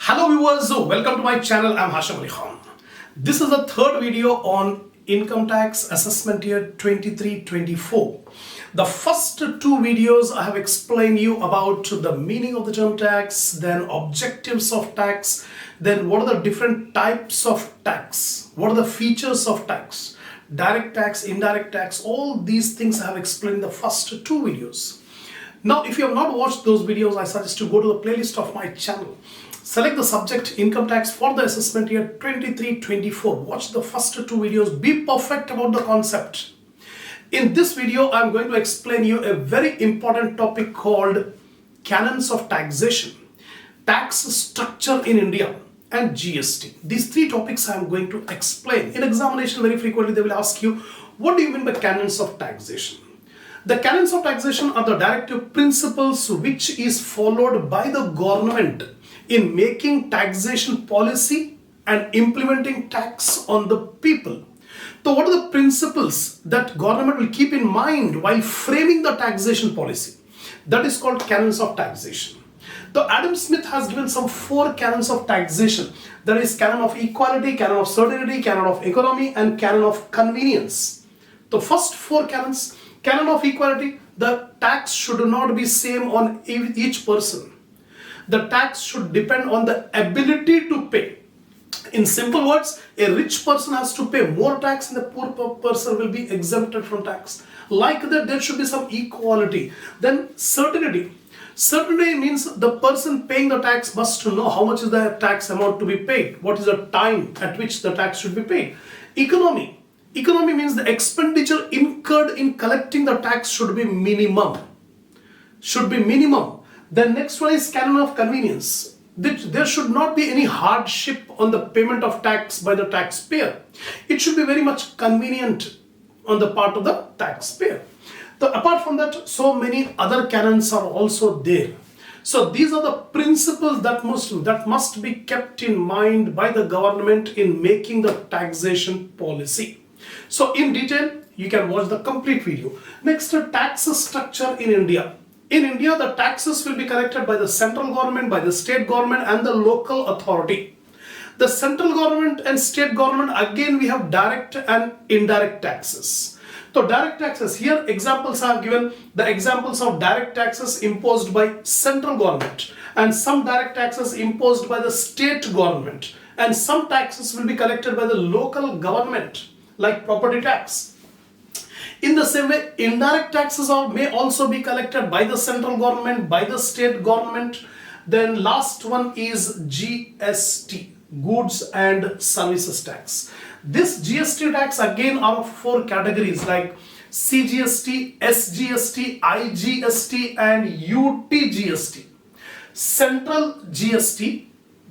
Hello viewers, welcome to my channel. I'm Hasham. This is the third video on income tax assessment year 23-24. The first two videos I have explained you about the meaning of the term tax, then objectives of tax, then what are the different types of tax, what are the features of tax, direct tax, indirect tax, all these things I have explained in the first two videos. Now, if you have not watched those videos, I suggest you go to the playlist of my channel. Select the subject income tax for the assessment year 23-24. Watch the first two videos. Be perfect about the concept. In this video, I'm going to explain you a very important topic called Canons of Taxation, tax structure in India, and GST. These three topics I'm going to explain. In examination, very frequently they will ask you, what do you mean by Canons of Taxation? The canons of taxation are the directive principles which is followed by the government in making taxation policy and implementing tax on the people. So what are the principles that government will keep in mind while framing the taxation policy? That is called canons of taxation. So Adam Smith has given some 4 canons of taxation. That is Canon of Equality, Canon of Certainty, Canon of Economy, and Canon of Convenience. The first 4 canons. Canon of Equality, the tax should not be same on each person. The tax should depend on the ability to pay. In simple words, a rich person has to pay more tax and the poor person will be exempted from tax. Like that, there should be some equality. Then certainty. Certainty means the person paying the tax must know how much is the tax amount to be paid. What is the time at which the tax should be paid. Economy. Economy means the expenditure incurred in collecting the tax should be minimum. Then next one is Canon of Convenience. There should not be any hardship on the payment of tax by the taxpayer. It should be very much convenient on the part of the taxpayer. So apart from that, so many other canons are also there. So these are the principles that must be kept in mind by the government in making the taxation policy. So in detail, you can watch the complete video. Next, tax structure in India. In India, the taxes will be collected by the central government, by the state government, and the local authority. The central government and state government, again we have direct and indirect taxes. So direct taxes, here examples I have given, the examples of direct taxes imposed by central government, and some direct taxes imposed by the state government, and some taxes will be collected by the local government, like property tax. In the same way, indirect taxes may also be collected by the central government, by the state government. Then last one is GST, goods and services tax. This GST tax again are of 4 categories like CGST, SGST, IGST and UTGST. Central GST,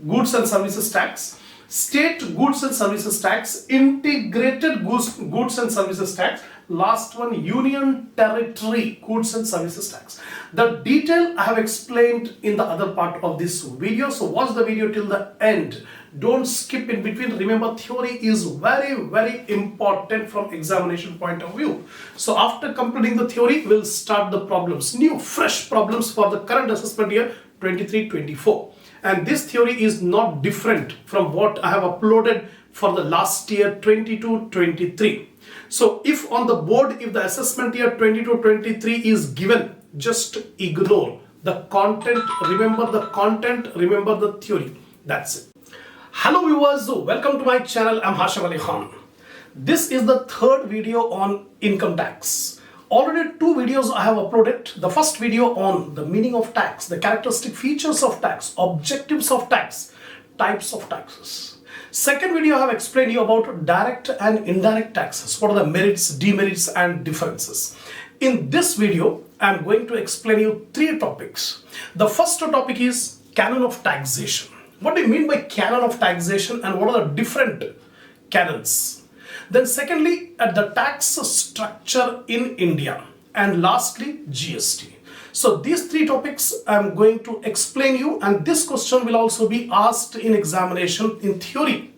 goods and services tax, state goods and services tax, integrated goods and services tax, last one union territory goods and services tax. The detail I have explained in the other part of this video, so watch the video till the end. Don't skip in between. Remember, theory is very important from examination point of view. So after completing the theory, we'll start the problems, new fresh problems for the current assessment year 23-24. And this theory is not different from what I have uploaded for the last year 22-23. So if on the board, if the assessment year 22-23 is given, just ignore the content, remember the content, remember the theory. That's it. Hello viewers, welcome to my channel. I'm Hasham. This is the third video on income tax. Already 2 videos I have uploaded. The first video on the meaning of tax, the characteristic features of tax, objectives of tax, types of taxes. Second video I have explained you about direct and indirect taxes. What are the merits, demerits and differences. In this video, I am going to explain you 3 topics. The first topic is Canon of Taxation. What do you mean by Canon of Taxation and what are the different canons? Then secondly, at the tax structure in India, and lastly GST. So these 3 topics I'm going to explain you, and this question will also be asked in examination in theory.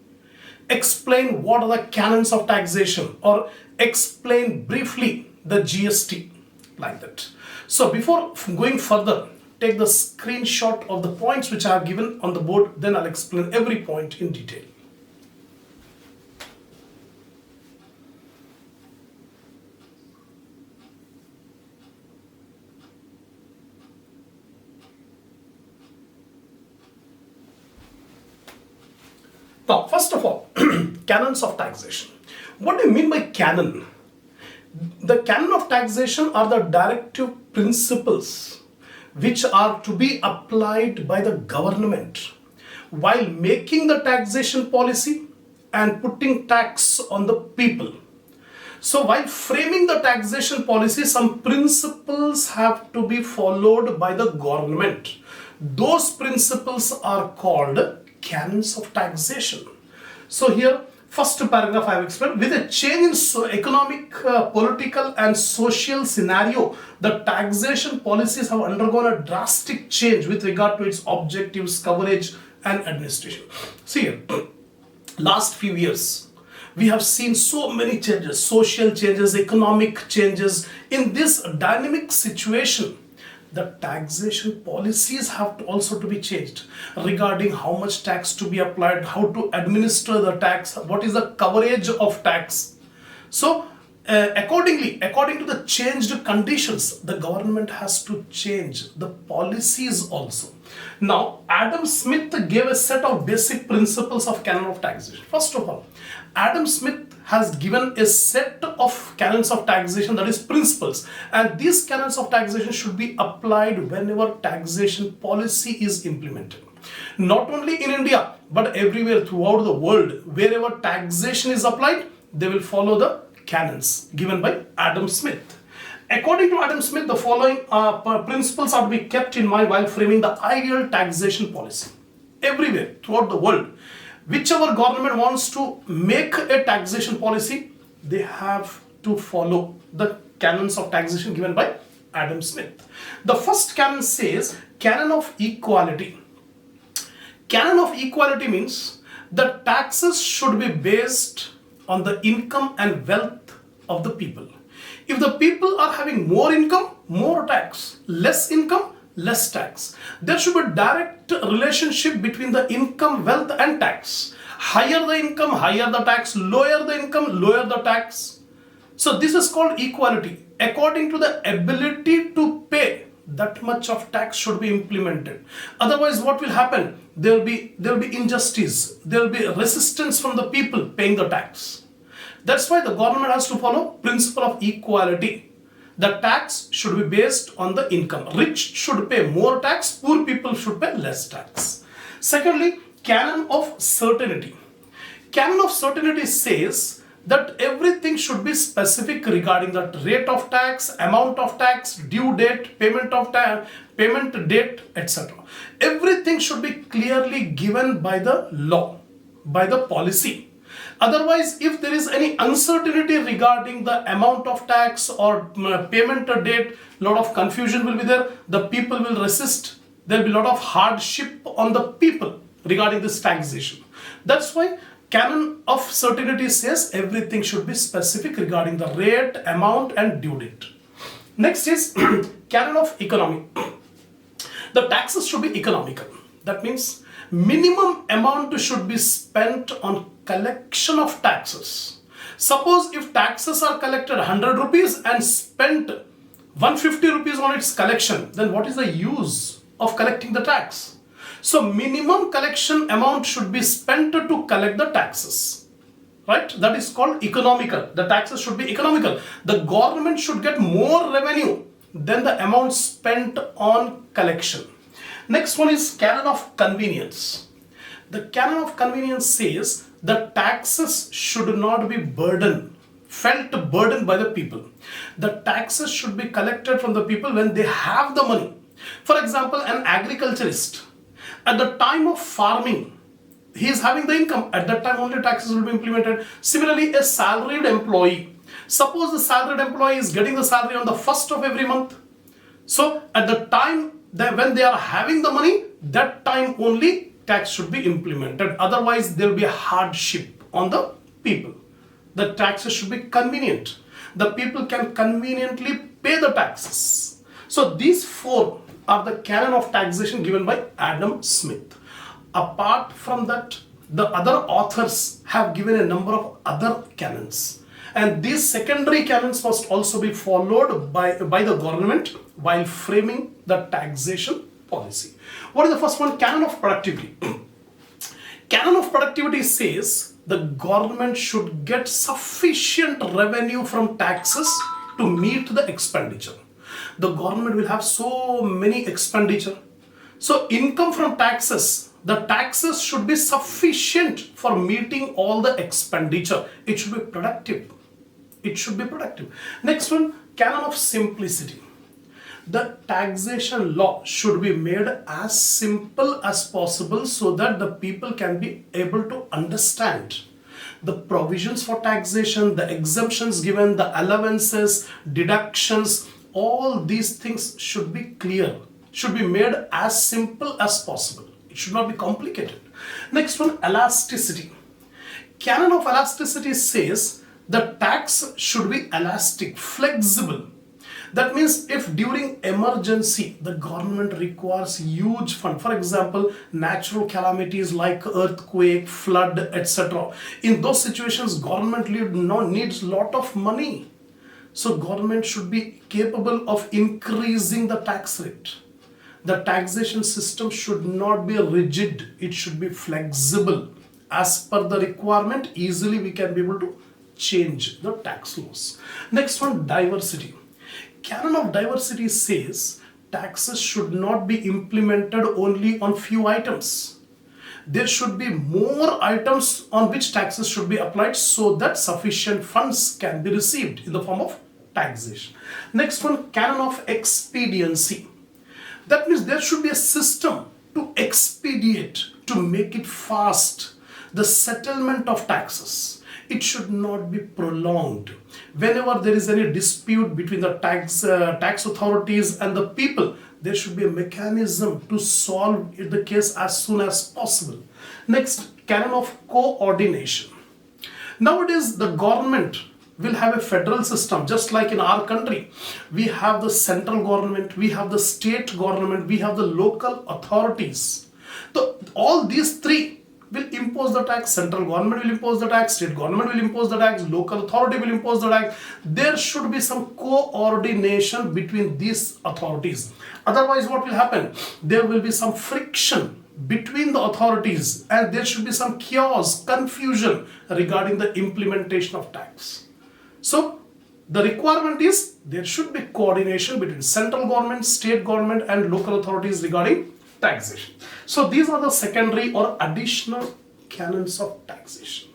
Explain what are the canons of taxation, or explain briefly the GST, like that. So before going further, take the screenshot of the points which I have given on the board, then I'll explain every point in detail. Now, first of all, canons of taxation. What do you mean by canon? The canon of taxation are the directive principles which are to be applied by the government while making the taxation policy and putting tax on the people. So while framing the taxation policy, some principles have to be followed by the government. Those principles are called canons of taxation. So here, first paragraph I have explained, with a change in economic, political and social scenario, the taxation policies have undergone a drastic change with regard to its objectives, coverage and administration. See here, last few years, we have seen so many changes, social changes, economic changes. In this dynamic situation, the taxation policies have to also to be changed regarding how much tax to be applied, how to administer the tax, what is the coverage of tax. So according to the changed conditions, the government has to change the policies also. Now, Adam Smith gave a set of basic principles of canon of taxation. First of all, Adam Smith has given a set of canons of taxation, that is principles, and these canons of taxation should be applied whenever taxation policy is implemented. Not only in India, but everywhere throughout the world, wherever taxation is applied, they will follow the canons given by Adam Smith. According to Adam Smith, the following principles are to be kept in mind while framing the ideal taxation policy. Everywhere throughout the world, whichever government wants to make a taxation policy, they have to follow the canons of taxation given by Adam Smith. The first canon says Canon of Equality. Canon of Equality means the taxes should be based on the income and wealth of the people. If the people are having more income, more tax, less income, less tax. There should be a direct relationship between the income, wealth and tax. Higher the income, higher the tax, lower the income, lower the tax. So this is called equality. According to the ability to pay, that much of tax should be implemented. Otherwise, what will happen? There will be injustice. There will be resistance from the people paying the tax. That's why the government has to follow principle of equality. The tax should be based on the income. Rich should pay more tax, poor people should pay less tax. Secondly, canon of certainty. Canon of certainty says that everything should be specific regarding the rate of tax, amount of tax, due date, payment of tax, payment date, etc. Everything should be clearly given by the law, by the policy. Otherwise, if there is any uncertainty regarding the amount of tax or payment date, lot of confusion will be there. The people will resist. There will be a lot of hardship on the people regarding this taxation. That's why Canon of Certainty says everything should be specific regarding the rate, amount and due date. Next is Canon of Economy. The taxes should be economical. That means minimum amount should be spent on collection of taxes. Suppose if taxes are collected 100 rupees and spent 150 rupees on its collection, then what is the use of collecting the tax? So minimum collection amount should be spent to collect the taxes. Right? That is called economical. The taxes should be economical. The government should get more revenue than the amount spent on collection. Next one is Canon of Convenience. The Canon of Convenience says the taxes should not be felt burden by the people. The taxes should be collected from the people when they have the money. For example, an agriculturist, at the time of farming, he is having the income. At that time only taxes will be implemented. Similarly, a salaried employee. Suppose the salaried employee is getting the salary on the first of every month. So at the time when they are having the money, that time only tax should be implemented. Otherwise, there will be a hardship on the people. The taxes should be convenient. The people can conveniently pay the taxes. So these four are the canon of taxation given by Adam Smith. Apart from that, the other authors have given a number of other canons. And these secondary canons must also be followed by the government while framing the taxation policy. What is the first one? Canon of productivity. Canon of productivity says the government should get sufficient revenue from taxes to meet the expenditure. The government will have so many expenditure. So income from taxes, the taxes should be sufficient for meeting all the expenditure. It should be productive. It should be productive. Next one, canon of simplicity. The taxation law should be made as simple as possible so that the people can be able to understand the provisions for taxation, the exemptions given, the allowances, deductions, all these things should be clear, should be made as simple as possible. It should not be complicated. Next one, elasticity. Canon of elasticity says the tax should be elastic, flexible. That means if during emergency the government requires huge fund, for example, natural calamities like earthquake, flood, etc. In those situations, government needs lot of money. So government should be capable of increasing the tax rate. The taxation system should not be rigid, it should be flexible. As per the requirement, easily we can be able to change the tax laws. Next one, diversity. Canon of diversity says taxes should not be implemented only on few items. There should be more items on which taxes should be applied so that sufficient funds can be received in the form of taxation. Next one, canon of expediency. That means there should be a system to expedite, to make it fast, the settlement of taxes. It should not be prolonged. Whenever there is any dispute between the tax authorities and the people, there should be a mechanism to solve the case as soon as possible. Next, canon of coordination. Nowadays, the government will have a federal system, just like in our country. We have the central government, we have the state government, we have the local authorities. So all these three will impose the tax. Central government will impose the tax, state government will impose the tax, local authority will impose the tax. There should be some coordination between these authorities. Otherwise, what will happen? There will be some friction between the authorities and there should be some chaos, confusion regarding the implementation of tax. So the requirement is there should be coordination between central government, state government and local authorities regarding taxation. So these are the secondary or additional canons of taxation.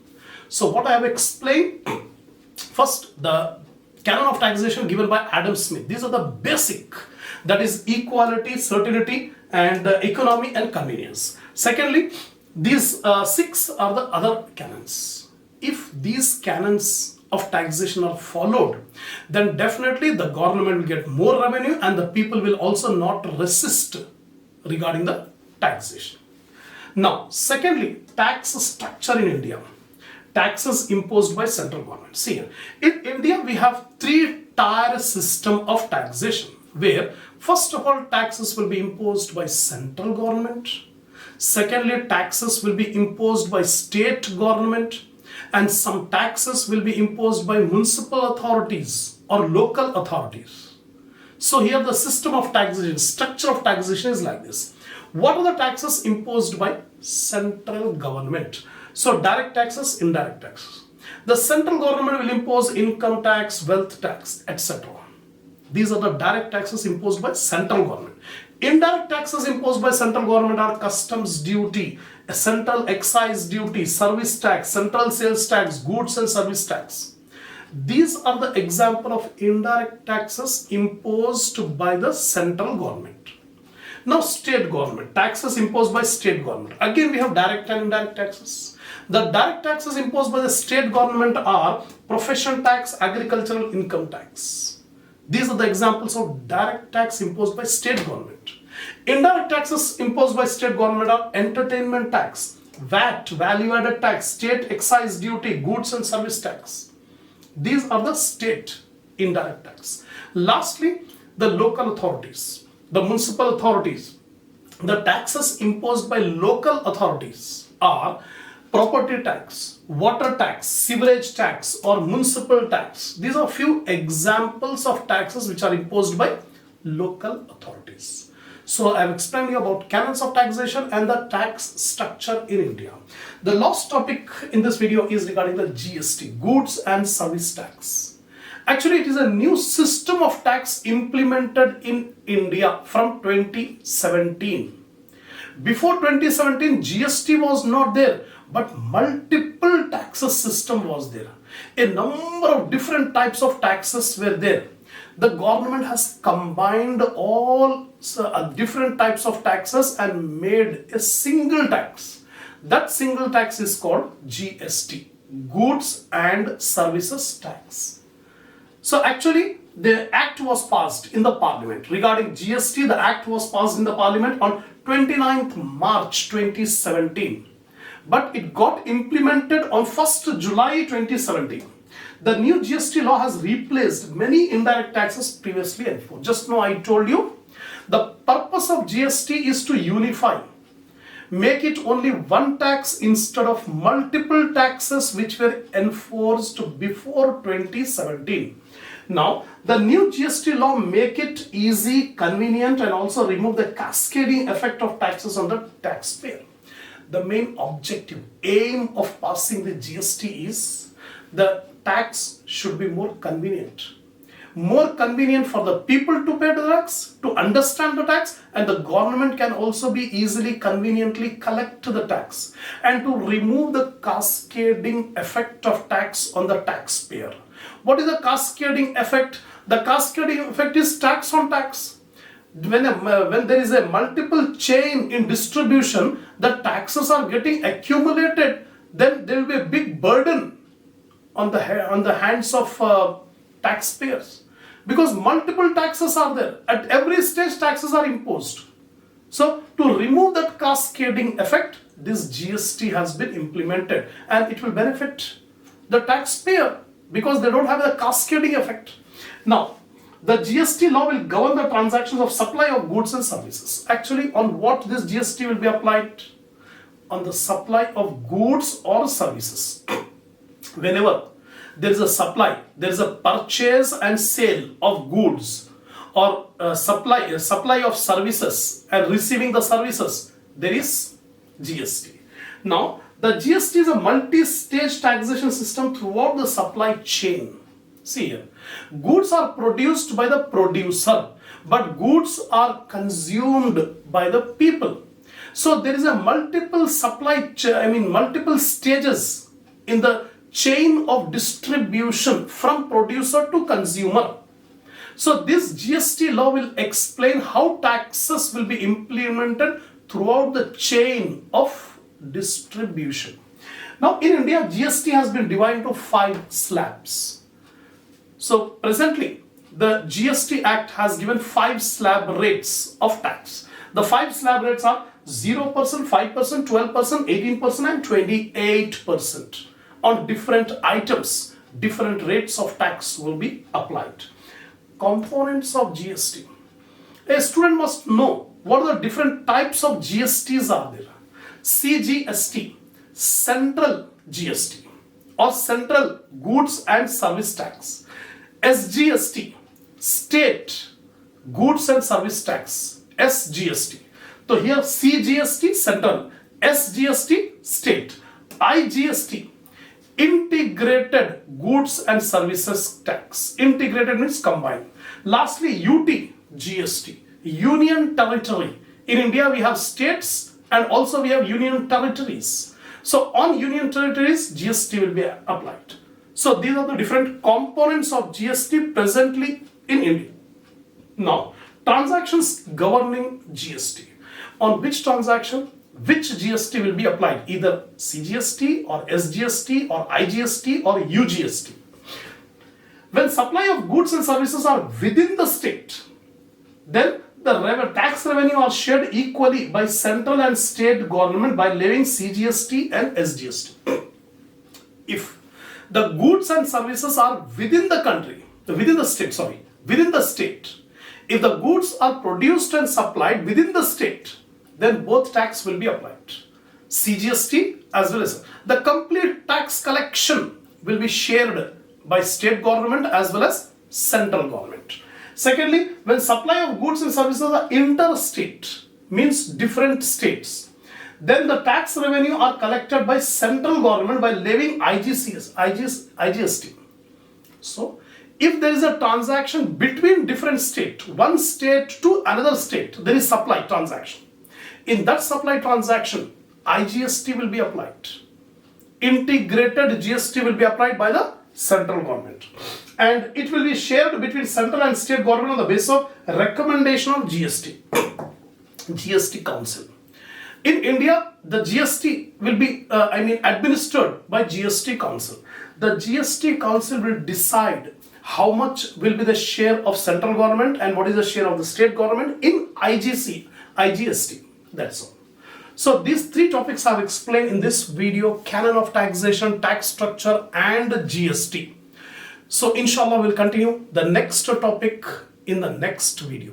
So what I have explained, first the canon of taxation given by Adam Smith. These are the basic, that is equality, certainty and economy and convenience. Secondly, these six are the other canons. If these canons of taxation are followed, then definitely the government will get more revenue and the people will also not resist regarding the taxation. Now, secondly, tax structure in India. Taxes imposed by central government. See here, in India we have three-tier system of taxation where first of all taxes will be imposed by central government. Secondly, taxes will be imposed by state government. And some taxes will be imposed by municipal authorities or local authorities. So here the system of taxation, structure of taxation is like this. What are the taxes imposed by central government? So direct taxes, indirect taxes. The central government will impose income tax, wealth tax, etc. These are the direct taxes imposed by central government. Indirect taxes imposed by central government are customs duty, a central excise duty, service tax, central sales tax, goods and service tax. These are the example of indirect taxes imposed by the central government. Now state government, taxes imposed by state government. Again we have direct and indirect taxes. The direct taxes imposed by the state government are profession tax, agricultural income tax. These are the examples of direct tax imposed by state government. Indirect taxes imposed by state government are entertainment tax, VAT, value added tax, state excise duty, goods and service tax. These are the state indirect tax. Lastly, the local authorities. the municipal authorities, the taxes imposed by local authorities are property tax, water tax, sewerage tax, or municipal tax. These are few examples of taxes which are imposed by local authorities. So I have explained you about canons of taxation and the tax structure in India. The last topic in this video is regarding the GST, goods and service tax. Actually, it is a new system of tax implemented in India from 2017. Before 2017, GST was not there, but multiple taxes system was there. A number of different types of taxes were there. The government has combined all different types of taxes and made a single tax. That single tax is called GST, Goods and Services Tax. So actually, the act was passed in the parliament. Regarding GST, the act was passed in the parliament on 29th March 2017. But it got implemented on 1st July 2017. The new GST law has replaced many indirect taxes previously enforced. Just now I told you, the purpose of GST is to unify. Make it only one tax instead of multiple taxes which were enforced before 2017. Now, the new GST law make it easy, convenient, and also remove the cascading effect of taxes on the taxpayer. The main objective, aim of passing the GST is the tax should be more convenient. More convenient for the people to pay the tax, to understand the tax, and the government can also be easily, conveniently collect the tax, and to remove the cascading effect of tax on the taxpayer. What is the cascading effect? The cascading effect is tax on tax. When there is a multiple chain in distribution, the taxes are getting accumulated, then there will be a big burden on the hands of taxpayers, because multiple taxes are there. At every stage, taxes are imposed. So to remove that cascading effect, this GST has been implemented, and it will benefit the taxpayer because they don't have a cascading effect. Now, the GST law will govern the transactions of supply of goods and services. Actually, on what this GST will be applied? On the supply of goods or services. Whenever there is a supply, there is a purchase and sale of goods, or supply of services and receiving the services, there is GST. Now, the GST is a multi-stage taxation system throughout the supply chain. See here, goods are produced by the producer, but goods are consumed by the people. So there is a multiple multiple stages in the chain of distribution from producer to consumer. So this GST law will explain how taxes will be implemented throughout the chain of distribution. Now in India, GST has been divided into 5 slabs. So presently, the GST Act has given 5 slab rates of tax. The 5 slab rates are 0%, 5%, 12%, 18% and 28%. On different items, different rates of tax will be applied. Components of GST. A student must know what are the different types of GSTs are there. CGST, Central GST, or Central Goods and Service Tax. SGST, State Goods and Service Tax, SGST. So here CGST, Central, SGST, State, IGST, Integrated Goods and Services Tax. Integrated means combined. Lastly, UT, GST, Union Territory. In India, we have states and also we have union territories. So on union territories, GST will be applied. So these are the different components of GST presently in India. Now, transactions governing GST. On which transaction, which GST will be applied? Either CGST or SGST or IGST or UGST. When supply of goods and services are within the state, then the tax revenue are shared equally by central and state government by levying CGST and SGST. If the goods and services are within the country, within the state, If the goods are produced and supplied within the state, then both tax will be applied. CGST as well as the complete tax collection will be shared by state government as well as central government. Secondly, when supply of goods and services are interstate, means different states, then the tax revenue are collected by central government by levying IGST. So, if there is a transaction between different state, one state to another state, there is supply transaction. In that supply transaction, IGST will be applied. Integrated GST will be applied by the central government. And it will be shared between central and state government on the basis of recommendation of GST. GST Council. In India, the GST will be administered by GST Council. The GST Council will decide how much will be the share of central government and what is the share of the state government in IGST. That's all. So these three topics I have explained in this video: canon of taxation, tax structure, and GST. So inshallah we'll continue the next topic in the next video.